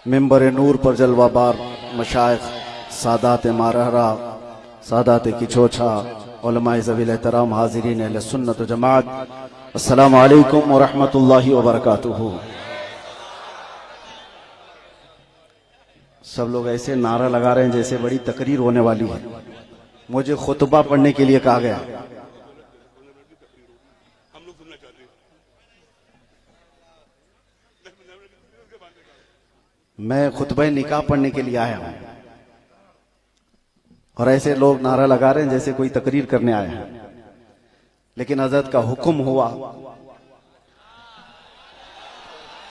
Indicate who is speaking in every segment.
Speaker 1: मिंबर नूर पर जलवाबार मशाइख सादात मारहरा सादात किचोछा उलमाए ज़वील एहतराम हाज़िरीन अहले सुन्नत व जमात, अस्सलामु अलैकुम व रहमतुल्लाहि व बरकातुहू। सब लोग ऐसे नारा लगा रहे हैं जैसे बड़ी तकरीर होने वाली है। मुझे खुतबा पढ़ने के लिए कहा गया। मैं खुतबा निकाह पढ़ने के लिए आया हूं और ऐसे लोग नारा लगा रहे हैं जैसे कोई तकरीर करने आए हैं। लेकिन हजरत का हुक्म हुआ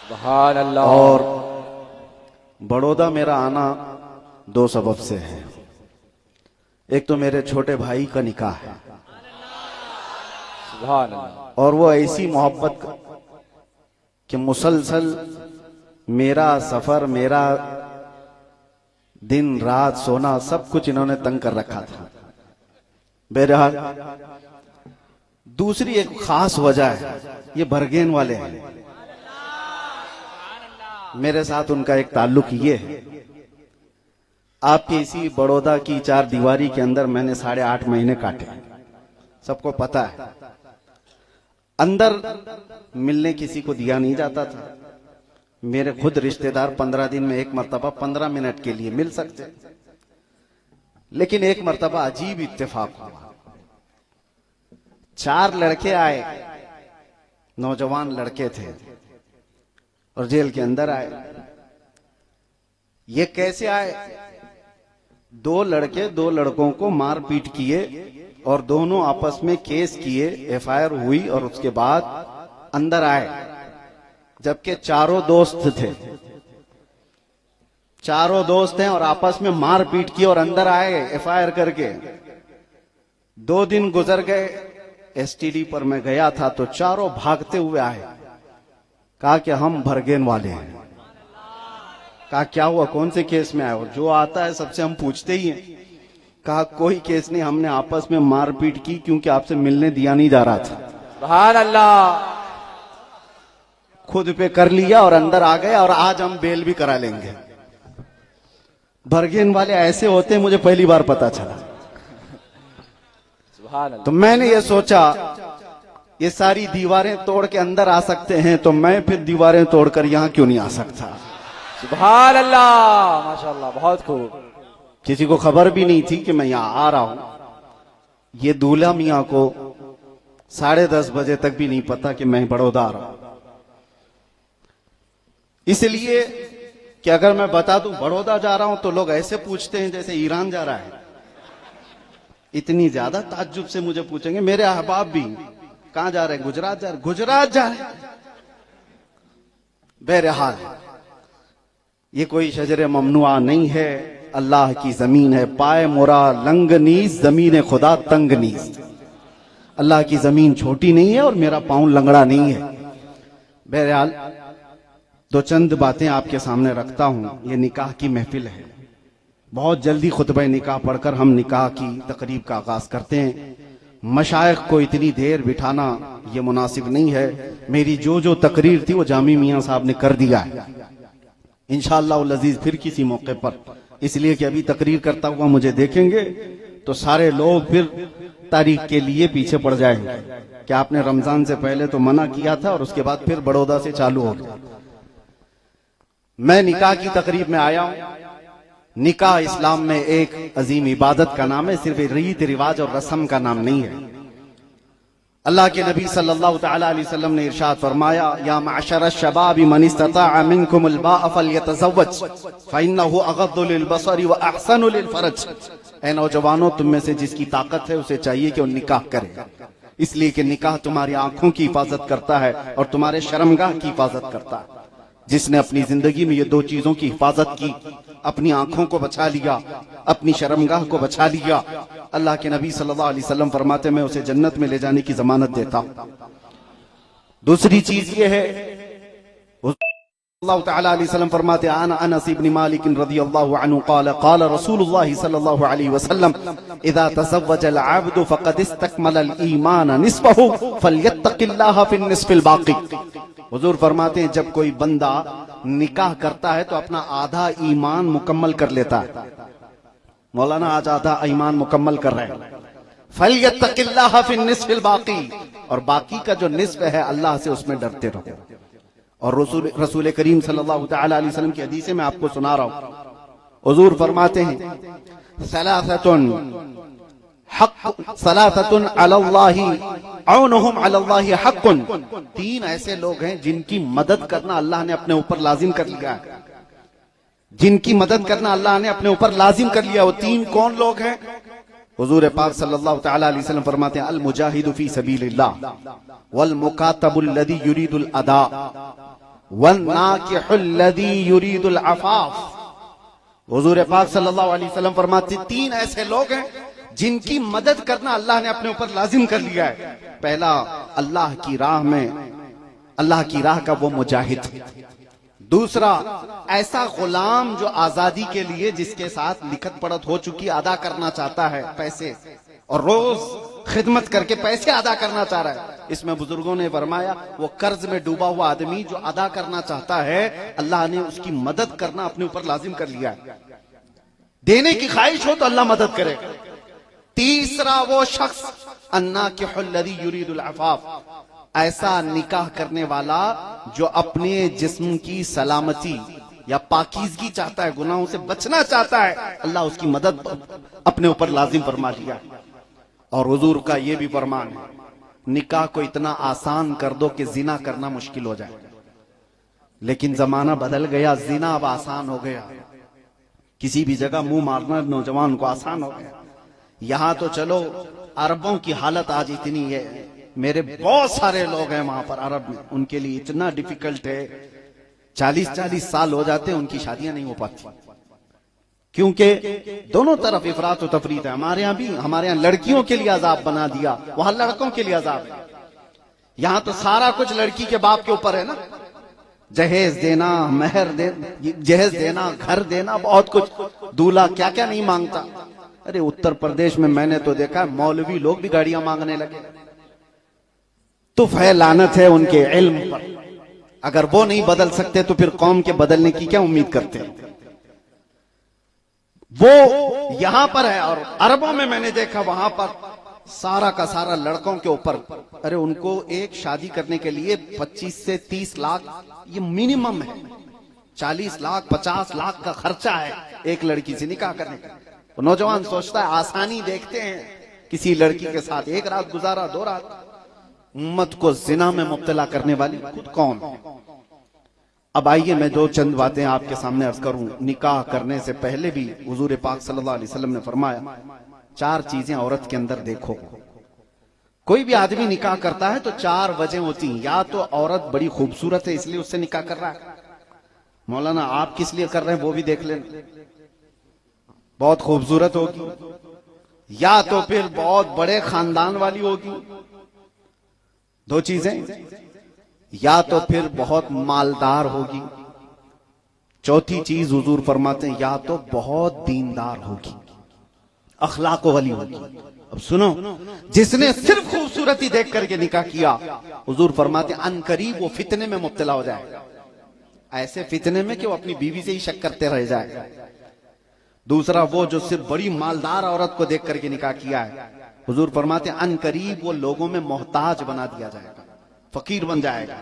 Speaker 2: सुभान अल्लाह।
Speaker 1: और बड़ौदा मेरा आना दो सबब से है। एक तो मेरे छोटे भाई का निकाह है
Speaker 2: सुभान अल्लाह।
Speaker 1: और वो ऐसी मोहब्बत कि मुसलसल मेरा सफर, मेरा दिन रात, सोना सब कुछ इन्होंने तंग कर रखा था। बहरहाल दूसरी एक खास वजह है, ये बरगेन वाले हैं। मेरे साथ उनका एक ताल्लुक ये है, आपके इसी बड़ौदा की चार दीवारी के अंदर मैंने 8.5 महीने काटे, सबको पता है। अंदर मिलने किसी को दिया नहीं जाता था। मेरे खुद रिश्तेदार 15 दिन में एक मर्तबा 15 मिनट के लिए मिल सकते। लेकिन एक मर्तबा अजीब इत्तेफाक हुआ, 4 लड़के आए, नौजवान लड़के थे और जेल के अंदर आए। ये कैसे आए? 2 लड़के 2 लड़कों को मार पीट किए और दोनों आपस में केस किए, FIR हुई और उसके बाद अंदर आए। जबकि चारों दोस्त थे, चारों दोस्त हैं और आपस में मार पीट की और अंदर आए FIR करके। 2 दिन गुजर गए, STD पर मैं गया था तो चारों भागते हुए आए। कहा कि हम भरगेन वाले हैं। कहा क्या हुआ, कौन से केस में आए हो? जो आता है सबसे हम पूछते ही हैं। कहा कोई केस नहीं, हमने आपस में मार पीट की क्योंकि आपसे मिलने दिया नहीं जा रहा था।
Speaker 2: सुभान अल्लाह।
Speaker 1: खुद पे कर लिया और अंदर आ गए और आज हम बेल भी करा लेंगे। भरगेन वाले ऐसे होते हैं, मुझे पहली बार पता चला।
Speaker 2: सुभान अल्लाह।
Speaker 1: तो मैंने ये सोचा ये सारी दीवारें तोड़ के अंदर आ सकते हैं तो मैं फिर दीवारें तोड़कर यहां क्यों नहीं आ सकता?
Speaker 2: सुभान अल्लाह, माशाअल्लाह, बहुत खूब।
Speaker 1: किसी को खबर भी नहीं थी कि मैं यहां आ रहा हूं। ये दूल्हा मियां को 10:30 बजे तक भी नहीं पता कि मैं बड़ौदा आ रहा हूं। इसलिए कि अगर मैं बता दूं बड़ौदा जा रहा हूं तो लोग ऐसे पूछते हैं जैसे ईरान जा रहा है। इतनी ज्यादा ताज्जुब से मुझे पूछेंगे। मेरे अहबाब भी कहां जा रहे हैं? गुजरात जा रहे, गुजरात जा रहे। बहरहाल ये कोई शजर ममनुआ नहीं है, अल्लाह की जमीन है। पाए मोरा लंग नीस, जमीन खुदा तंग नीस। अल्लाह की जमीन छोटी नहीं है और मेरा पांव लंगड़ा नहीं है। बहरहाल 2 चंद बातें आपके सामने रखता हूं। ये निकाह की महफिल है, बहुत जल्दी खुतबा निकाह पढ़कर हम निकाह की तकरीब का आगाज करते हैं। मशाइख को इतनी देर बिठाना ये मुनासिब नहीं है। मेरी जो तकरीर थी वो जामी मियां साहब ने कर दिया है। इंशाअल्लाह अज़ीज फिर किसी मौके पर, इसलिए कि अभी तकरीर करता हुआ मुझे देखेंगे तो सारे लोग फिर तारीख के लिए पीछे पड़ जाएंगे कि आपने रमजान से पहले तो मना किया था और उसके बाद फिर बड़ौदा से चालू हो गया। मैं निकाह की तकरीब में आया हूं। निकाह इस्लाम में एक अजीम इबादत का नाम है, सिर्फ रीत रिवाज और रस्म का नाम नहीं है। अल्लाह के नबी सल्लल्लाहु तआला अलैहि वसल्लम ने इरशाद फरमाया, या माशर शबाब मन इस्तताअ मिनकुमुल बाअ फलयतज़व्वज फइन्नहु अग़द्दु लिलबसरि व अहसनु लिलफरज। ऐ नौजवानों, तुम में से जिसकी ताकत है उसे चाहिए कि वो निकाह करे, इसलिए कि निकाह तुम्हारी आंखों की हिफाजत करता है और तुम्हारे शर्मगाह की हिफाजत करता है। जिसने अपनी जिंदगी में ये 2 चीजों की हिफाजत की, अपनी आंखों को बचा लिया, अपनी शर्मगाह को बचा लिया, अल्लाह के नबी सल्लल्लाहु अलैहि वसल्लम फरमाते मैं उसे जन्नत में ले जाने की जमानत देता हूं। दूसरी चीज ये है, अल्लाह तआला अलैहि वसल्लम फरमाते आन अनस इब्न मालिक रज़ियल्लाहु अन्हु क़ाल क़ाल रसूलुल्लाह सल्लल्लाहु अलैहि वसल्लम इज़ा तज़व्वजा अल-अब्दु फ़क़द इस्तकमल अल-ईमान निस्फ़हु फ़ल्यत्तक़िल्लाह फ़िन-निस्फ़िल बाक़ी। हुजूर फरमाते हैं जब कोई बंदा निकाह करता है तो अपना आधा ईमान मुकम्मल कर लेता है। मौलाना आज आधा ईमान मुकम्मल कर रहे हैं। फ़ल्यत्तक़िल्लाह फ़िन-निस्फ़िल बाक़ी, और बाकी का जो निस्फ़ है अल्लाह से उसमें डरते रहो। और रसूल करीम सल्लल्लाहु तआला अलैहि वसल्लम की हदीस में आपको सुना रहा हूं। हुजूर फरमाते हैं सलासतुन अलल्लाहि औनुहुम अलल्लाहि हक़्क़ुन, तीन ऐसे लोग हैं जिनकी मदद करना अल्लाह ने अपने ऊपर लाजिम कर लिया है। जिनकी मदद करना अल्लाह ने अपने ऊपर लाजिम कर लिया। वो तीन कौन लोग हैं? हुजूर पाक सल्लल्लाहु तआला अलैहि वसल्लम फरमाते हैं अल मुजाहिदु फी सबीलिल्लाह वल मुकातबुल लदी युरीदुल अदा वन नाकिहुल लदी युरीदुल अफाफ। हुजूर पाक सल्लल्लाहु अलैहि वसल्लम फरमाते हैं तीन ऐसे लोग हैं जिनकी मदद करना अल्लाह ने अपने ऊपर लाजिम कर लिया है। पहला, अल्लाह की राह में, अल्लाह की राह का वो मुजाहिद। दूसरा, ऐसा गुलाम जो आजादी के लिए जिसके साथ लिखत पढ़त हो चुकी अदा करना चाहता है पैसे, और रोज खिदमत करके पैसे अदा करना चाह रहा है। इसमें बुजुर्गों ने फरमाया वो कर्ज में डूबा हुआ आदमी जो अदा करना चाहता है अल्लाह ने उसकी मदद करना अपने ऊपर लाजिम कर लिया है। देने की ख्वाहिश हो तो अल्लाह मदद करेगा। तीसरा, वो शख्स अन्नाकिहुल लदी युरीदुल अफाफ, ऐसा निकाह करने वाला जो अपने जिस्म की सलामती या पाकीज़गी चाहता है, गुनाहों से बचना चाहता है, अल्लाह उसकी मदद अपने ऊपर लाजिम फरमा लिया। और हुजूर का ये भी फरमान है निकाह को इतना आसान कर दो कि जिना करना मुश्किल हो जाए। लेकिन जमाना बदल गया, जिना अब आसान हो गया। किसी भी जगह मुंह मारना नौजवान को आसान हो गया। यहां तो चलो अरबों की हालत आज इतनी है, मेरे बहुत सारे लोग हैं वहां पर अरब में, उनके लिए इतना डिफिकल्ट है, 40-40 साल हो जाते हैं उनकी शादियां नहीं हो पाती, क्योंकि दोनों तरफ इफरात और तफरीत है। हमारे यहाँ भी, हमारे यहाँ लड़कियों के लिए अजाब बना दिया, वहां लड़कों के लिए अजाब है। यहां तो सारा कुछ लड़की के बाप के ऊपर है ना, जहेज देना, मेहर दे, जहेज देना, घर देना, बहुत कुछ। दूल्हा क्या क्या नहीं मांगता। अरे उत्तर प्रदेश में मैंने तो देखा मौलवी लोग भी गाड़ियां मांगने लगे। तुफ है, लानत है उनके इल्म पर। अगर वो नहीं बदल सकते तो फिर कौम के बदलने की क्या उम्मीद करते हैं? वो यहां पर है और अरबों में मैंने देखा वहां पर सारा का सारा लड़कों के ऊपर। अरे उनको एक शादी करने के लिए 25 से 30 लाख ये मिनिमम है, 40 लाख 50 लाख का खर्चा है एक लड़की से निकाह करने का। तो नौजवान सोचता है आसानी देखते हैं किसी लड़की के साथ, एक रात गुजारा, 2 रात। उम्मत को जिना में मुब्तला करने वाली खुद कौन है? अब आइए मैं दो चंद बातें आपके सामने अर्ज करूं। निकाह करने से पहले भी हुजूर पाक सल्लल्लाहु अलैहि वसल्लम ने फरमाया 4 चीजें औरत के अंदर देखो। कोई भी आदमी निकाह करता है तो 4 वजह होती हैं। या तो औरत बड़ी खूबसूरत है इसलिए उससे निकाह कर रहा है। मौलाना आप किस लिए कर रहे हैं वो भी देख लेना, बहुत खूबसूरत होगी, या तो फिर बहुत बड़े खानदान वाली होगी। 2 चीजें, या तो फिर बहुत मालदार होगी। चौथी चीज हुजूर फरमाते हैं या तो बहुत दीनदार होगी, अखलाक वाली होगी। अब सुनो, जिसने सिर्फ खूबसूरती देख करके निकाह किया, हुजूर फरमाते हैं अनकरीब वो फितने में मुब्तला हो जाएगा। ऐसे फितने में कि वो अपनी बीवी से ही शक करते रह जाएगा। दूसरा, वो जो सिर्फ बड़ी मालदार औरत को देख करके निकाह किया है, हुजूर फरमाते हैं अनकरीब वो लोगों में मोहताज बना दिया जाएगा, फकीर बन जाएगा।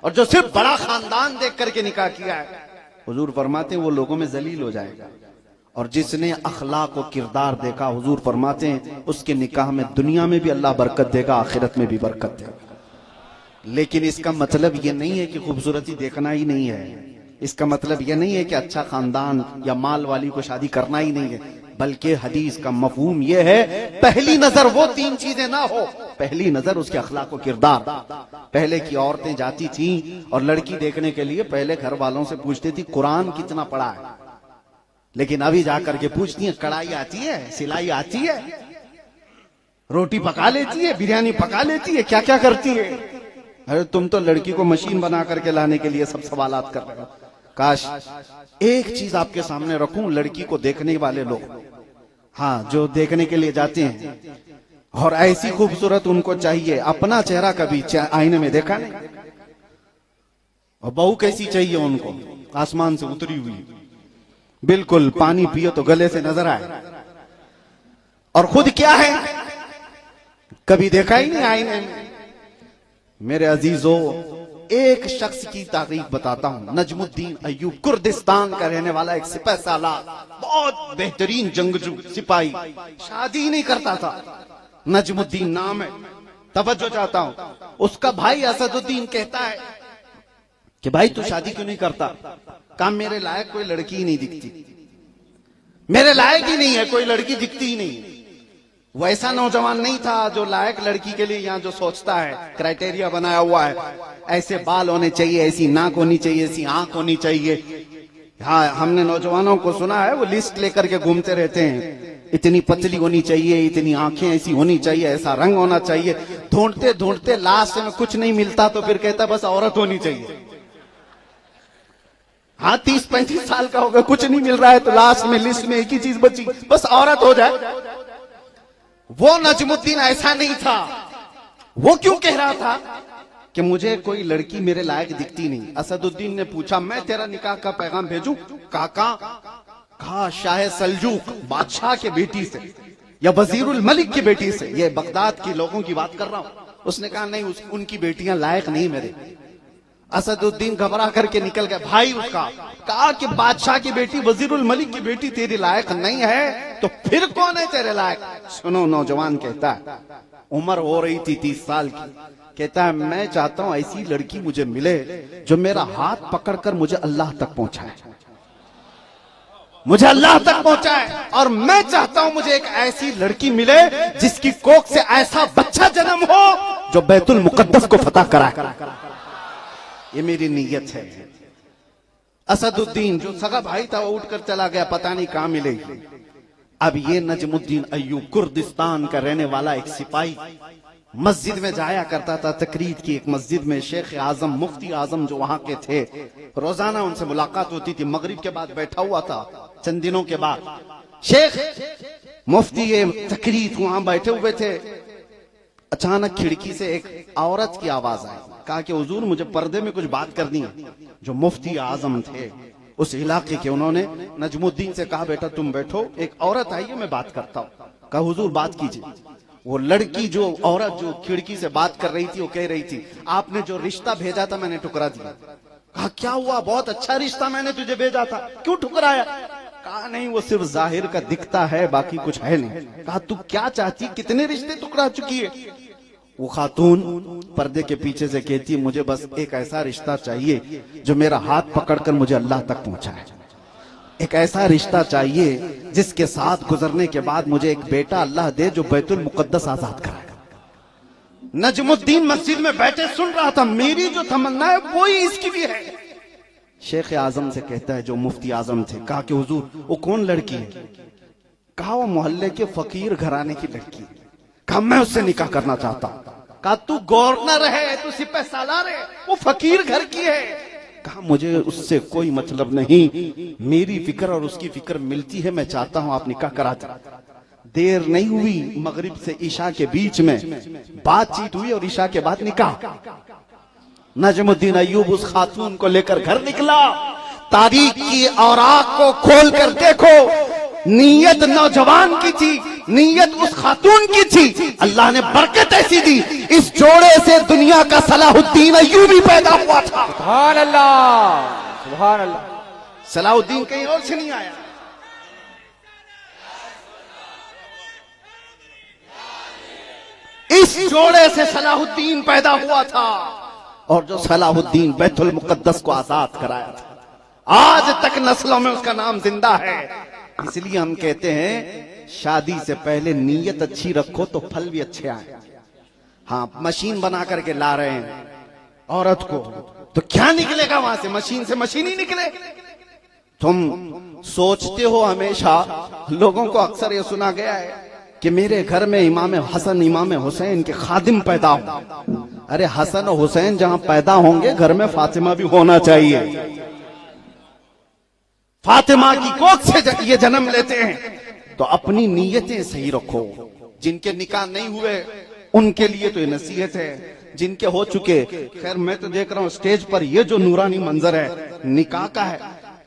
Speaker 1: और जो सिर्फ बड़ा खानदान देख करके निकाह किया है, हुजूर फरमाते हैं वो लोगों में जलील हो जाएगा। और जिसने अखलाक और किरदार देखा, हुजूर फरमाते हैं उसके निकाह में दुनिया में भी अल्लाह बरकत देगा, आखिरत में भी बरकत देगा। लेकिन इसका मतलब ये नहीं है कि खूबसूरती देखना ही नहीं है। इसका मतलब यह नहीं है कि अच्छा खानदान या माल वाली को शादी करना ही नहीं है, बल्कि हदीस का मफहूम यह है पहली नजर वो 3 चीजें ना हो। पहली नजर उसके अखलाक और किरदार। पहले की औरतें जाती थीं और लड़की देखने के लिए पहले घर वालों से पूछती थी कुरान कितना पढ़ा है, लेकिन अभी जाकर के पूछती है कढ़ाई आती है, सिलाई आती है, रोटी पका लेती है, बिरयानी पका लेती है, क्या क्या करती है। अरे तुम तो लड़की को मशीन बना करके लाने के लिए सब सवालात कर रहे हो। काश एक चीज आपके सामने रखूं, लड़की को देखने वाले लोग, हाँ, जो देखने के लिए जाते हैं और ऐसी खूबसूरत उनको चाहिए, अपना चेहरा कभी आईने में देखा नहीं। और बहू कैसी चाहिए उनको, आसमान से उतरी हुई, बिल्कुल पानी पियो तो गले से नजर आए। और खुद क्या है, कभी देखा ही नहीं आईने में। मेरे अजीजों, एक शख्स की तारीख बताता हूं, नजमुद्दीन अय्यूब, कुर्दिस्तान का रहने वाला एक सिपाही सालार, बहुत बेहतरीन जंगजू सिपाही, शादी नहीं करता था। नजमुद्दीन नाम है, तवज्जो चाहता हूं। उसका भाई असदुद्दीन कहता है कि भाई तू शादी क्यों नहीं करता? काम मेरे लायक कोई लड़की ही नहीं दिखती, मेरे लायक ही नहीं है, कोई लड़की दिखती ही नहीं। वैसा नौजवान नहीं था जो लायक लड़की के लिए यहाँ जो सोचता है, क्राइटेरिया बनाया हुआ है, ऐसे बाल होने चाहिए, ऐसी नाक होनी चाहिए, ऐसी आंख होनी चाहिए। हाँ, हमने नौजवानों को सुना है वो लिस्ट लेकर के घूमते रहते हैं, इतनी पतली होनी चाहिए, इतनी आंखें ऐसी होनी चाहिए, ऐसा रंग होना चाहिए। ढूंढते ढूंढते लास्ट में कुछ नहीं मिलता तो फिर कहता बस औरत होनी चाहिए। हाँ, 30-35 साल का हो गया, कुछ नहीं मिल रहा है तो लास्ट में लिस्ट में एक ही चीज बची, बस औरत हो जाए। वो नजमुद्दीन ऐसा नहीं था। वो क्यों कह रहा था कि मुझे कोई लड़की मेरे लायक दिखती नहीं? असदुद्दीन ने पूछा, मैं तेरा निकाह का पैगाम भेजूं? कहा शाह सल्जूक बादशाह के बेटी से या वजीरुल मलिक की बेटी से, ये बगदाद के लोगों की बात कर रहा हूं। उसने कहा नहीं, उनकी बेटियां लायक नहीं मेरे। असदुद्दीन घबरा करके निकल गया। भाई उसका कहा कि बादशाह की बेटी, वजीरुल मलिक की बेटी तेरे लायक नहीं है, तो फिर कौन है तेरे लायक? सुनो, नौजवान कहता है, उम्र हो रही थी 30 साल की, कहता है मैं चाहता हूं ऐसी लड़की मुझे मिले जो मेरा हाथ पकड़कर मुझे अल्लाह तक पहुंचाए, मुझे अल्लाह तक पहुंचाए। और मैं चाहता हूं मुझे एक ऐसी लड़की मिले जिसकी कोख से ऐसा बच्चा जन्म हो जो बैतुल मुकद्दस को फतह कराए। ये मेरी नीयत है। असदुद्दीन जो सगा भाई था वो उठकर चला गया, पता नहीं कहां मिलेगी। अब ये नजमुद्दीन अय्यूब, कुर्दिस्तान का रहने वाला एक सिपाही, मस्जिद में जाया करता था। तकरीर की एक मस्जिद में शेख आजम, मुफ्ती आजम जो वहां के थे, रोजाना उनसे मुलाकात होती थी। मगरिब के बाद बैठा हुआ था, चंद दिनों के बाद शेख मुफ्ती ये तकरीर वहां बैठे हुए थे। अचानक खिड़की से एक औरत की आवाज आई। कहा कि हुजूर मुझे पर्दे में कुछ बात करनी है। जो मुफ्ती आजम थे उस इलाके के, उन्होंने नजमुद्दीन से कहा बेटा तुम बैठो, एक औरत आई है मैं बात करता हूं। कहा हुजूर बात कीजिए। वो लड़की, जो औरत जो खिड़की से बात कर रही थी, वो कह रही थी आपने जो रिश्ता भेजा था मैंने ठुकरा दिया। कहा क्या हुआ? बहुत अच्छा रिश्ता मैंने तुझे भेजा था, क्यों ठुकराया? कहा नहीं, वो सिर्फ जाहिर का दिखता है, बाकी कुछ है नहीं। कहा तू क्या चाहती, कितने रिश्ते ठुकरा चुकी है? वो खातून पर्दे के पीछे से कहती है मुझे बस एक ऐसा रिश्ता चाहिए जो मेरा हाथ पकड़कर मुझे अल्लाह तक पहुंचाए। एक ऐसा रिश्ता चाहिए जिसके साथ गुजरने के बाद मुझे एक बेटा अल्लाह दे जो बैतुल मुकद्दस आजाद कराए। नजमुद्दीन मस्जिद में बैठे सुन रहा था, मेरी जो तमन्ना है वो ही इसकी भी है। शेख आजम से कहता है, जो मुफ्ती आजम थे, कहा कि हुजूर वो कौन लड़की है? कहा वो मोहल्ले के फकीर घराने की लड़की। कहा मैं उससे निकाह करना चाहता हूं। कहा तू गवर्नर है, तू सिपह सालार है, वो फकीर घर की है। कहा मुझे उससे कोई मतलब नहीं, मेरी फिक्र और उसकी फिक्र मिलती है, मैं चाहता हूं आप निकाह करा दे। देर नहीं हुई, मगरिब से ईशा के बीच में बातचीत हुई और ईशा के बाद निकाह। नजमुद्दीन अय्यूब उस खातून को लेकर घर निकला। तारीख की औराक को खोल कर देखो, नीयत नौजवान की थी, नीयत उस खातून की थी। अल्लाह ने बरकत ऐसी दी, इस जोड़े से दुनिया का सलाहुद्दीन अय्यूबी पैदा हुआ था।
Speaker 2: सुभान अल्लाह, सुभान अल्लाह।
Speaker 1: सलाहुद्दीन कहीं और से नहीं आया। इस जोड़े से सलाहुद्दीन पैदा हुआ था, और जो सलाहुद्दीन बैतुल मुकद्दस को आजाद कराया था, आज तक नस्लों में उसका नाम जिंदा है। इसलिए हम कहते हैं शादी से पहले नीयत अच्छी रखो तो फल भी अच्छे आए। हाँ, मशीन बना करके ला रहे हैं औरत को, तो क्या निकलेगा वहां से? मशीन से मशीन ही निकले। तुम सोचते हो, हमेशा लोगों को अक्सर ये सुना गया है कि मेरे घर में इमाम हसन, इमाम हुसैन के खादिम पैदा हो। अरे हसन और हुसैन जहां पैदा होंगे घर में फातिमा भी होना चाहिए। फातिमा की कोख से ये जन्म लेते हैं तो अपनी नीयतें सही रखो। जिनके निकाह नहीं हुए उनके लिए तो ये नसीहत है, जिनके हो चुके, खैर मैं तो देख रहा हूं स्टेज पर ये जो नूरानी मंजर है निकाह का है,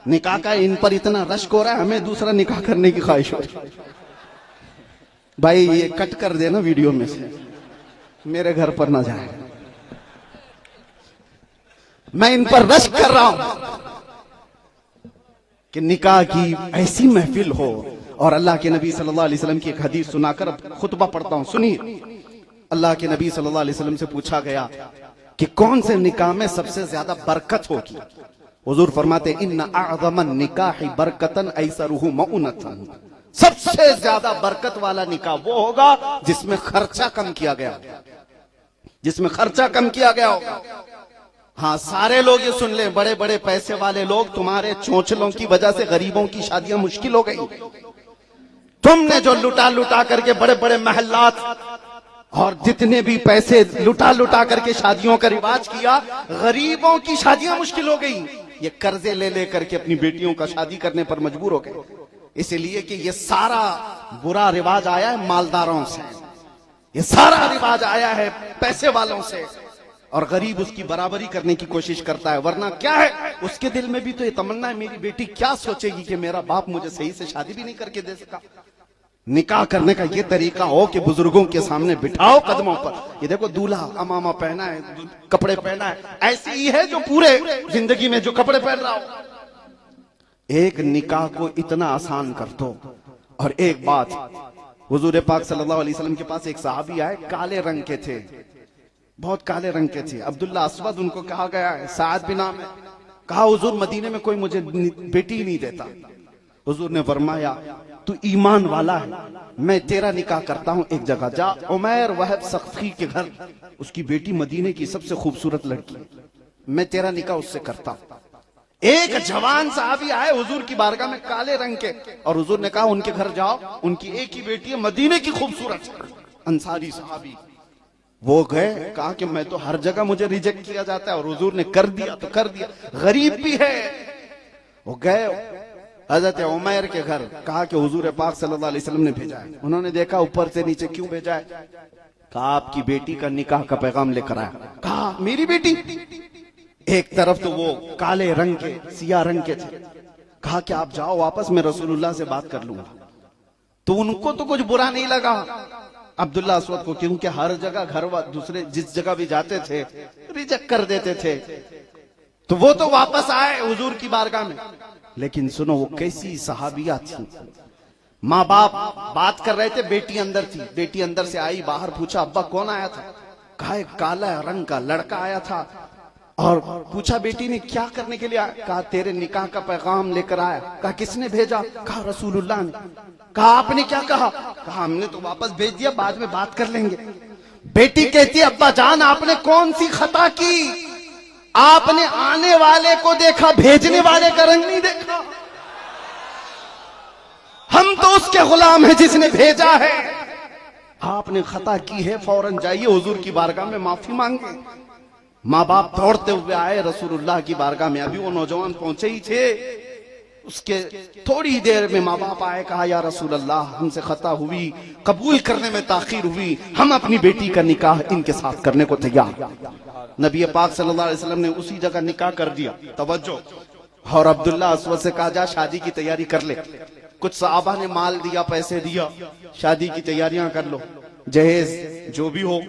Speaker 1: निकाह का इन पर इतना रश्क हो रहा है, हमें दूसरा निकाह करने की ख्वाहिश हो रही। भाई ये कट कर देना वीडियो में से, मेरे घर पर ना जाए। मैं इन पर रश्क कर रहा हूं कि निकाह की ऐसी महफिल हो। और अल्लाह के नबी सल्लल्लाहु अलैहि वसल्लम की एक हदीस सुनाकर खुतबा पढ़ता हूं, सुनिए। अल्लाह के नबी सल्लल्लाहु अलैहि वसल्लम से पूछा गया कि कौन से निकाह में सबसे ज्यादा बरकत होगी। हुजूर फरमाते इन्ना अअज़मन निकाहि बरकतन ऐसरुहु मऊनतन, सबसे ज्यादा बरकत वाला निकाह वो होगा जिसमें खर्चा कम किया गया, जिसमें खर्चा कम किया गया होगा। हाँ, सारे लोग ये सुन ले, बड़े बड़े पैसे वाले लोग, तुम्हारे चोंचलों की वजह से गरीबों की शादियां मुश्किल हो गई। तुमने जो लुटा लुटा करके बड़े बड़े महल्लात और जितने भी पैसे लुटा लुटा करके शादियों का रिवाज किया, गरीबों की शादियां मुश्किल हो गई। ये कर्जे ले ले करके अपनी बेटियों का शादी करने पर मजबूर हो गए, इसलिए कि ये सारा बुरा रिवाज आया है मालदारों से, ये सारा रिवाज आया है पैसे वालों से, और गरीब उसकी बराबरी करने की कोशिश करता है। वरना क्या है, उसके दिल में भी तो ये तमन्ना है, मेरी बेटी क्या सोचेगी कि मेरा बाप मुझे सही से शादी भी नहीं करके दे सका। निकाह करने का ये तरीका हो कि बुजुर्गों के सामने बिठाओ कदमों पर, ये देखो दूल्हा अमामा पहना है, कपड़े पहना है, ऐसी ही है जो पूरे जिंदगी में जो कपड़े पहन रहा हो। एक निकाह को इतना आसान कर दो। और एक बात, हुजूर पाक सल्लल्लाहु अलैहि वसल्लम के पास एक सहाबी आए, काले रंग के थे, बहुत काले रंग के थे, अब्दुल्ला अस्वद उनको कहा गया है, साद भी नाम है। कहा हुजूर मदीने में कोई मुझे बेटी ही नहीं देता। हुजूर ने फरमाया तू ईमान वाला है, मैं तेरा निकाह करता हूं, एक जगह जा, उमैर वहब सख्फी के घर, उसकी बेटी मदीने की सबसे खूबसूरत लड़की, मैं तेरा निकाह उससे करता हूं। एक जवान साहबी आए हुजूर की बारगाह में काले रंग के, और हुजूर ने कहा उनके घर जाओ, उनकी एक ही बेटी है मदीने की खूबसूरत, अंसारी साहबी। वो गए, कहा कि मैं तो हर जगह मुझे रिजेक्ट किया जाता है, और हुजूर ने कर दिया तो कर दिया, गरीब भी है। वो गए हजरत उमैर के घर, कहा कि हुजूर पाक सल्लल्लाहु अलैहि वसल्लम ने भेजा है। उन्होंने देखा ऊपर से नीचे, क्यों भेजा है? कहा आपकी बेटी का निकाह का पैगाम लेकर आया। कहा मेरी बेटी? एक तरफ तो वो काले रंग के, सिया रंग के थे। कहा कि आप जाओ वापस, मैं रसूलुल्लाह से बात कर लूंगा। तो उनको तो कुछ बुरा नहीं लगा अब्दुल्ला अस्वद को, क्योंकि हर जगह घर दूसरे जिस जगह भी जाते थे रिजेक्ट कर देते थे। तो वो तो वापस आए हुजूर की बारगाह में। लेकिन सुनो वो कैसी सहाबिया थी। माँ बाप बात कर रहे थे, बेटी अंदर थी, बेटी अंदर से आई, बाहर पूछा अब्बा कौन आया था? कहा एक काला रंग का लड़का आया था। और पूछा बेटी ने क्या करने के लिए आया? कहा तेरे निकाह का पैगाम लेकर आया। कहा किसने भेजा? कहा रसूलुल्लाह ने। कहा आपने क्या कहा? कहा हमने तो वापस भेज दिया, बाद में बात कर लेंगे। बेटी कहती है अब्बा जान आपने कौन सी खता की? आपने आने वाले को देखा, भेजने वाले का रंग नहीं देखा। हम तो उसके गुलाम हैं जिसने भेजा है। आपने खता की है, फौरन जाइए हुजूर की बारगाह में माफी मांगे। माँ बाप दौड़ते हुए आए रसूलुल्लाह की बारगाह में। अभी वो नौजवान पहुंचे ही थे, उसके थोड़ी देर में माँ बाप आए, कहा या रसूलल्लाह हमसे खता हुई, कबूल करने में ताखीर हुई, हम अपनी बेटी का निकाह इनके साथ करने को तैयार। नबी पाक सल्लल्लाहु अलैहि वसल्लम ने उसी जगह निकाह कर दिया। तवज्जो। और अब्दुल्ला अस्वद से कहा जा शादी की तैयारी कर ले। कुछ सहाबा ने माल दिया, पैसे दिया, शादी की तैयारियां कर लो, जहेज जो भी हो,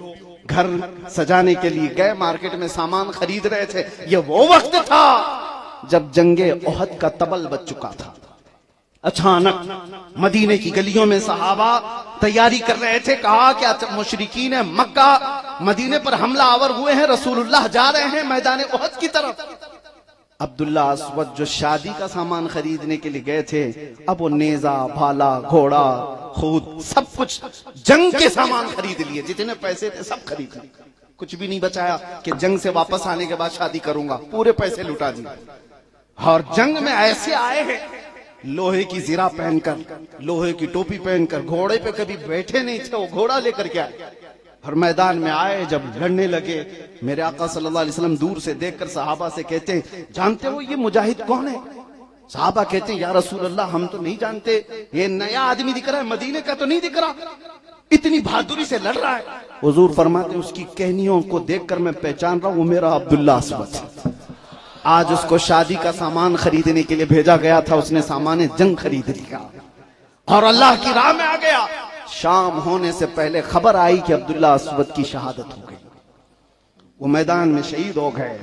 Speaker 1: घर सजाने के लिए गए, मार्केट में सामान खरीद रहे थे। ये वो वक्त था जब जंगे ओहद का तबल बज चुका था। अचानक मदीने की गलियों में सहाबा तैयारी कर रहे थे। कहा कि मुशरिकीन मक्का मदीने पर हमला आवर हुए हैं, रसूलुल्लाह जा रहे हैं मैदान ओहद की तरफ। अब्दुल्ला अस्वद जो शादी का सामान खरीदने के लिए गए थे, अब वो नेजा, भाला, घोड़ा, खूद, सब कुछ जंग के सामान खरीद लिए, जितने पैसे थे सब खरीद लिए, कुछ भी नहीं बचाया कि जंग से वापस आने के बाद शादी करूंगा, पूरे पैसे लुटा दिए। और जंग में ऐसे आए हैं, लोहे की जीरा पहनकर, लोहे की टोपी पहनकर, घोड़े पे कभी बैठे नहीं थे, वो घोड़ा लेकर के आए। और मैदान में आए, जब लड़ने लगे, मेरे आका सल्लल्लाहु अलैहि वसल्लम दूर से देखकर सहाबा से कहते, जानते हो ये मुजाहिद कौन है? सहाबा कहते, या रसूल अल्लाह हम तो नहीं जानते, ये नया आदमी दिख रहा है, मदीने का तो नहीं दिख रहा, इतनी बहादुरी से लड़ रहा है। हुजूर फरमाते, उसकी कहनियों को देखकर मैं पहचान रहा हूं, वो मेरा अब्दुल्ला अस्वद है। आज उसको शादी का सामान खरीदने के लिए भेजा गया था, उसने सामान जंग खरीद लिया और अल्लाह की राह में आ गया। शाम होने से पहले खबर आई कि अब्दुल्ला अस्वद की शहादत हो गई, वो मैदान में शहीद हो गए।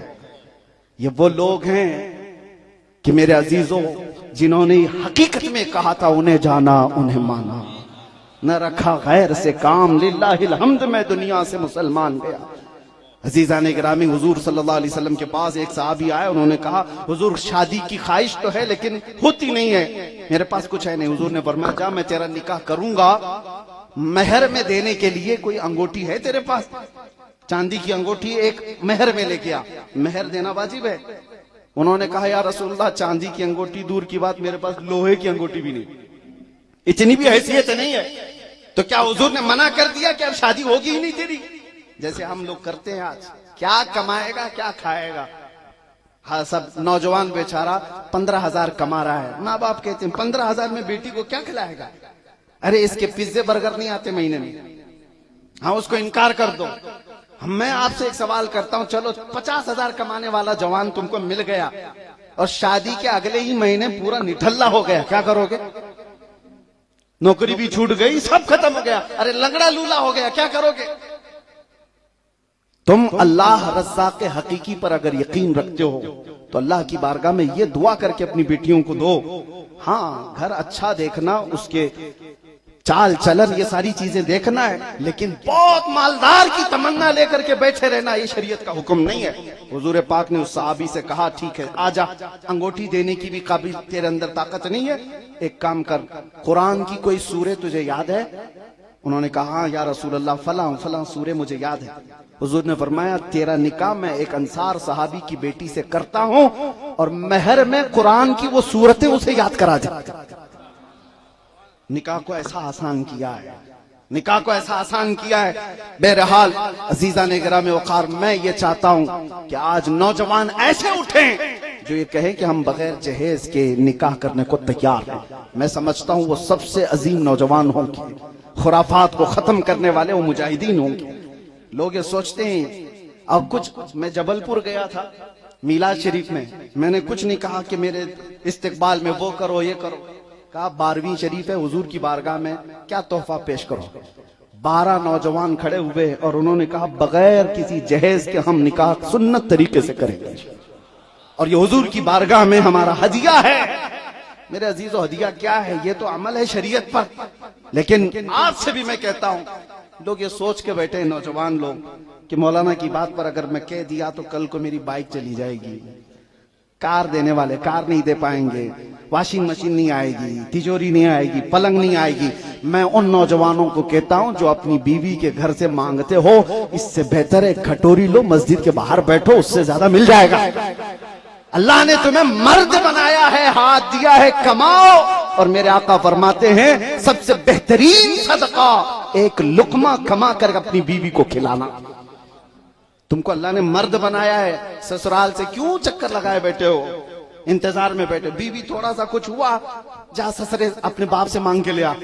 Speaker 1: ये वो लोग हैं कि मेरे अजीजों, जिन्होंने हकीकत में कहा था, उन्हें जाना उन्हें माना, न रखा गैर से काम, लिल्लाहिल हम्द मैं दुनिया से मुसलमान गया। अजीजाने गिरामी, हुजूर सल्लल्लाहु अलैहि वसल्लम के पास एक सहाबी आया, उन्होंने कहा, हुजूर शादी की ख्वाहिश तो है लेकिन होती नहीं है, मेरे पास कुछ है नहीं। हुजूर ने फरमाया, जा मैं तेरा निकाह करूंगा, महर में देने के लिए कोई अंगूठी है तेरे पास? चांदी की अंगूठी एक महर में लेके आ, महर देना वाजिब है। उन्होंने कहा, या रसूलल्लाह चांदी की अंगूठी दूर की बात, मेरे पास लोहे की अंगूठी भी नहीं, इतनी भी हैसियत नहीं है। तो क्या हुजूर ने मना कर दिया कि अब शादी होगी ही नहीं तेरी? जैसे हम लोग करते हैं आज, क्या कमाएगा क्या खाएगा। हाँ, सब नौजवान बेचारा 15,000 कमा रहा है, माँ बाप कहते हैं 15,000 में बेटी को क्या खिलाएगा? अरे इसके पिज्जे बर्गर नहीं आते महीने में, हाँ उसको इनकार कर दो। मैं आपसे एक सवाल करता हूं, चलो 50,000 कमाने वाला जवान तुमको मिल गया और शादी के अगले ही महीने पूरा निठल्ला हो गया, क्या करोगे? नौकरी भी छूट गई, सब खत्म हो गया, अरे लंगड़ा लूला हो गया, क्या करोगे? तुम अल्लाह रज़्ज़ाक़ हकीकी पर अगर यकीन रखते हो तो अल्लाह की बारगाह में ये दुआ करके अपनी बेटियों को दो। हाँ, घर अच्छा देखना, उसके चाल चलन, ये सारी चीजें देखना है, लेकिन बहुत मालदार की तमन्ना लेकर के बैठे रहना, ये शरीयत का हुक्म नहीं है। हुजूर पाक ने उस सहाबी से कहा, ठीक है आजा, अंगूठी देने की भी काबिल तेरे अंदर ताकत नहीं है, एक काम कर, कुरान की कोई सूरे तुझे याद है? उन्होंने कहा, या रसूल अल्लाह फलां फलां सूरे मुझे याद है। हुजूर ने फरमाया, तेरा निकाह मैं एक अंसार सहाबी की बेटी से करता हूं और महर में कुरान की वो सूरतें उसे याद करा दे। निकाह को ऐसा आसान किया है, निकाह को ऐसा आसान किया है। बहरहाल अजीजा ने गिरामी वक़ार, मैं ये चाहता हूं कि आज नौजवान ऐसे उठें जो ये कहें कि हम बगैर जहेज के निकाह करने को तैयार हैं। मैं समझता हूं वो सबसे अजीम नौजवान होंगे, खुराफात को खत्म करने वाले वो मुजाहिदीन होंगे। लोग ये सोचते हैं, अब कुछ, मैं जबलपुर गया था मीलाद शरीफ में, मैंने कुछ नहीं कहा कि मेरे इस्तिकबाल में वो करो ये करो, कहा 12वीं शरीफ है, हुजूर की बारगाह में क्या तोहफा पेश करो। 12 नौजवान खड़े हुए और उन्होंने कहा, बगैर किसी जहेज के हम निकाह सुन्नत तरीके से करेंगे और ये हुजूर की बारगाह में हमारा हदिया है। मेरे अजीजो, हदिया क्या है? ये तो अमल है शरीयत पर, लेकिन आज से भी मैं कहता हूं, लोग ये सोच के बैठे हैं नौजवान लोग कि मौलाना की बात पर अगर मैं कह दिया तो कल को मेरी बाइक चली जाएगी, कार देने वाले कार नहीं दे पाएंगे, वॉशिंग मशीन नहीं आएगी, तिजोरी नहीं आएगी, पलंग नहीं आएगी। मैं उन नौजवानों को कहता हूं जो अपनी बीवी के घर से मांगते हो, इससे बेहतर है खटोरी लो, मस्जिद के बाहर बैठो, उससे ज्यादा मिल जाएगा। अल्लाह ने तुम्हें मर्द बनाया है, हाथ दिया है, कमाओ। और मेरे आका फरमाते हैं, सबसे बेहतरीन सदका एक लुकमा कमा कर अपनी बीवी को खिलाना। तुमको अल्लाह ने मर्द बनाया है, ससुराल से क्यों चक्कर लगाए बैठे हो, इंतजार में बैठे? बीवी थोड़ा सा कुछ हुआ, जा ससुरे अपने बाप से मांग के लिया,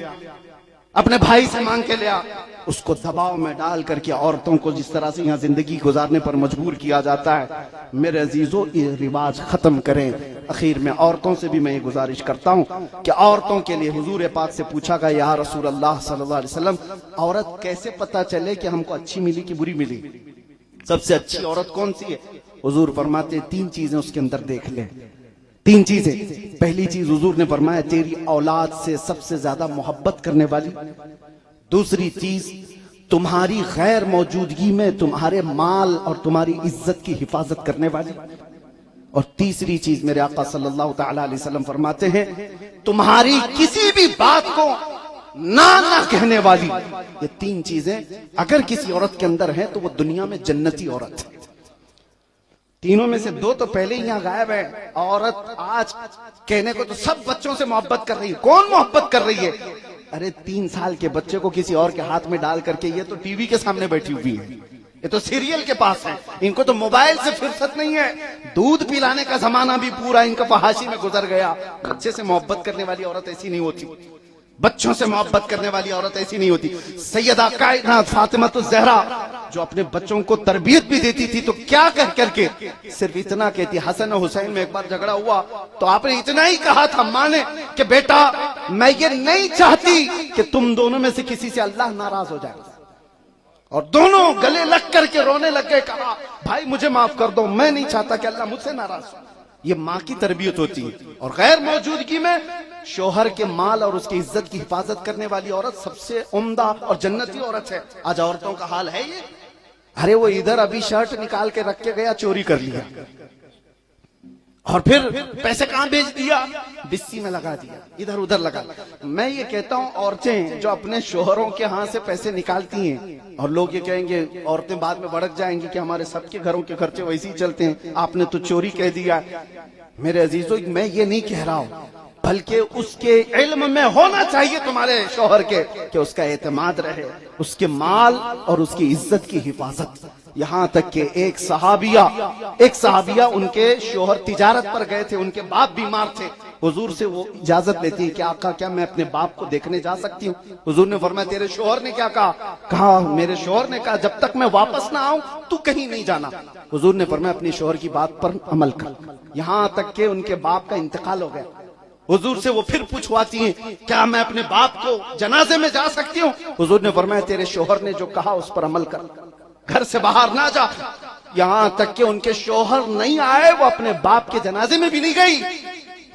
Speaker 1: अपने भाई से मांग के लिया। उसको दबाव में डाल करके औरतों को जिस तरह से यहाँ जिंदगी गुजारने पर मजबूर किया जाता है, मेरे अजीजों ये रिवाज खत्म करें। आखिर में औरतों से भी मैं ये गुजारिश करता हूँ कि औरतों के लिए हुजूर पाक से पूछा गया, या रसूल अल्लाह सल्लल्लाहु अलैहि वसल्लम, औरत कैसे पता चले कि हमको अच्छी मिली कि बुरी मिली? सबसे अच्छी औरत कौन सी है? हुजूर फरमाते 3 चीजें उसके अंदर देख ले, 3 चीजें। पहली चीज हुजूर ने फरमाया, तेरी औलाद से सबसे ज्यादा मोहब्बत करने वाली। दूसरी चीज, तुम्हारी गैर मौजूदगी में तुम्हारे माल और तुम्हारी इज्जत की हिफाजत करने वाली। और तीसरी चीज मेरे आका सल्लल्लाहु ताला अलैहि वसल्लम फरमाते हैं, तुम्हारी किसी भी बात को ना कहने वाली। ये 3 चीजें अगर किसी औरत के अंदर है तो वो दुनिया में जन्नती औरत है। तीनों में से 2 तो पहले ही यहां गायब है। औरत आज कहने को तो सब बच्चों से मोहब्बत कर रही है, कौन मोहब्बत कर रही है? अरे 3 साल के बच्चे को किसी और के हाथ में डाल करके, ये तो टीवी के सामने बैठी हुई है, ये तो सीरियल के पास है, इनको तो मोबाइल से फुर्सत नहीं है। दूध पिलाने का जमाना भी पूरा इनका फहाशी में गुजर गया। बच्चे से मोहब्बत करने वाली औरत ऐसी नहीं होती, बच्चों से मोहब्बत करने वाली औरत ऐसी नहीं होती। सैयदा कायनात फातिमा तो जहरा जो अपने बच्चों को तरबियत भी देती थी, तो क्या कह करके सिर्फ इतना कहती, हसन और हुसैन में एक बार झगड़ा हुआ तो आपने इतना ही कहा था मां ने कि बेटा मैं ये नहीं चाहती कि तुम दोनों में से किसी से अल्लाह नाराज हो जाए, और दोनों गले लग करके रोने लग गए। कहा भाई मुझे माफ कर दो, मैं नहीं चाहता कि अल्लाह मुझसे नाराज हो। ये माँ की तरबियत होती है। और गैर मौजूदगी में शोहर के माल और उसकी इज्जत की हिफाजत करने वाली औरत सबसे उम्दा और जन्नती औरत है। आज औरतों का हाल है ये, अरे वो इधर अभी शर्ट निकाल के रख के गया, चोरी कर लिया, और फिर पैसे कहां भेज दिया, बिस्सी में लगा दिया, इधर उधर लगा। मैं ये कहता हूं औरतें जो अपने शोहरों के हाथ से पैसे निकालती हैं, और लोग ये कहेंगे, औरतें बाद में भड़क जाएंगी कि हमारे सबके घरों के खर्चे वैसे ही चलते हैं, आपने तो चोरी कह दिया। मेरे अजीजों, मैं ये नहीं कह रहा हूं, बल्कि उसके इल्म में होना चाहिए तुम्हारे शोहर के कि उसका एतमाद रहे, उसके माल और उसकी इज्जत की हिफाजत। यहां तक कि एक सहाबिया उनके शोहर तिजारत पर गए थे, उनके बाप बीमार थे, हुजूर से वो इजाजत लेती है कि आका क्या मैं अपने बाप को देखने जा सकती हूँ? हुजूर ने फरमाया तेरे शोहर ने क्या कहा? मेरे शोहर ने कहा जब तक मैं वापस ना आऊं तू कहीं नहीं जाना। हुजूर ने फरमाया अपनी शोहर की बात पर अमल कर। यहां तक के उनके बाप का इंतकाल हो गया। हुजूर से वो फिर पूछवाती हैं क्या मैं अपने बाप को जनाजे में जा सकती हूँ? हुजूर ने फरमाया तेरे शोहर ने जो कहा उस पर अमल कर, घर से बाहर ना जा। यहां तक कि उनके शोहर नहीं आए, वो अपने बाप के जनाजे में भी नहीं गई।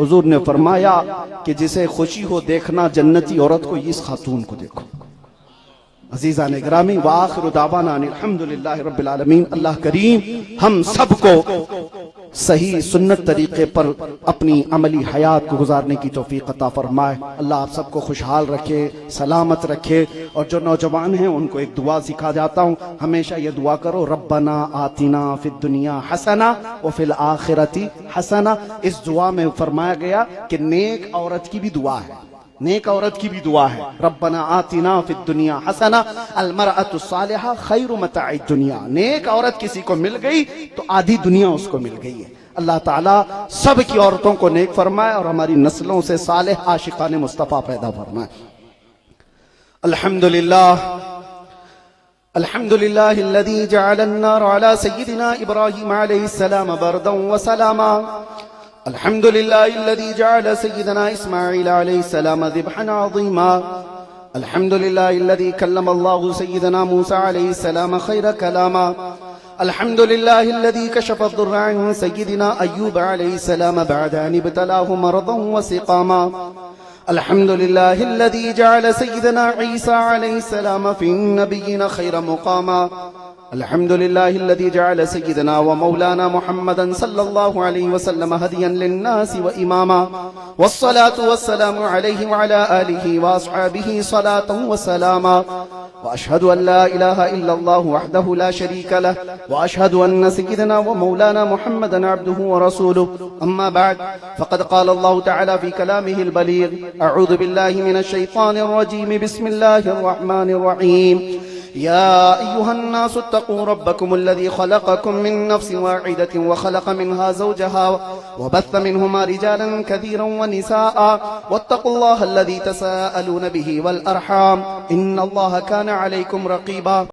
Speaker 1: हुजूर ने फरमाया कि जिसे खुशी हो देखना जन्नती औरत को, इस खातून को देखो। अजीज़ान गिरामी, व आखिरु दावाना अल्हम्दुलिल्लाहि रब्बिल आलमीन। अल्लाह करीम हम सबको सही सुन्नत तरीके पर अपनी अमली हयात को गुजारने की तौफीक अता फरमाए। अल्लाह आप सबको खुशहाल रखे, सलामत रखे। और जो नौजवान हैं उनको एक दुआ सिखा जाता हूँ, हमेशा ये दुआ करो, रब्बना आतिना फिद दुनिया हसना व फिल आखिरती हसना। इस दुआ में फरमाया गया कि नेक औरत की भी दुआ है, नेक औरत की भी दुआ है। रब्बना आतिना फिद दुनिया हसना अल मरअतु सालिहा खैरु मताइ दुनिया। नेक औरत किसी को मिल गई तो आधी दुनिया उसको मिल गई है। अल्लाह ताला सब की औरतों को नेक फरमाए और हमारी नस्लों से सालेह आशिकाने मुस्तफा पैदा फरमाए। अल्हम्दुलिल्लाह अल्हम्दुलिल्लाहिल्लज़ी जअलन नार अला सय्यिदिना इब्राहीम अलैहिस्सलाम बरदन व सलामा। अल्हम्दुलिल्लाहिल्लज़ी जअल सय्यिदना इस्माईल अलैहिस्सलाम ज़िब्हन अज़ीमा। अल्हम्दुलिल्लाहिल्लज़ी कल्लम अल्लाहु सय्यिदना मूसा अलैहिस्सलाम खैर कलामा। अल्हम्दुलिल्लाहिल्लज़ी कशफ़ अद-दुर्र अन सय्यिदिना अय्यूब अलैहिस्सलाम बअद अन इब्तलाहु मरदन व सिक़ामा। अल्हम्दुलिल्लाहिल्लज़ी जअल सय्यिदना ईसा अलैहिस्सलाम फ़िन-नबिय्यिन खैर मुक़ामा। अल्हम्दुलिल्लाहिल्लज़ी जअल सय्यिदना व मौलाना मुहम्मदन सल्लल्लाहु अलैहि वसल्लम हदियन लिन्नासि व इमामा। वस्सलातु वस्सलामु अलैहि व अला आलिहि व अस्हाबिहि सलातन व सलामा। व अशहदु अन ला इलाहा इल्लल्लाहु वहदहु ला शरीका लह व अशहदु अन्न सय्यिदना व मौलाना मुहम्मदन अब्दुहु व रसूलुहु। अम्मा बअद फ़क़द क़ाल अल्लाहु तआला फ़ी कलामिहिल बलीग़। अऊज़ु बिल्लाहि मिनश शैतानिर रजीम। बिस्मिल्लाहिर रहमानिर रहीम। या अय्युहन्नासु इत्तक़ू रब्बकुमुल्लज़ी ख़लक़कुम मिन नफ़्सिन वाहिदतिन व ख़लक़ मिन्हा ज़ौजहा व बस्स मिन्हुमा रिजालन कसीरन व निसाअ वत्तक़ुल्लाहल्लज़ी तसाअलून बिही वल अरहाम इन्नल्लाहा कान अलैकुम रक़ीबा।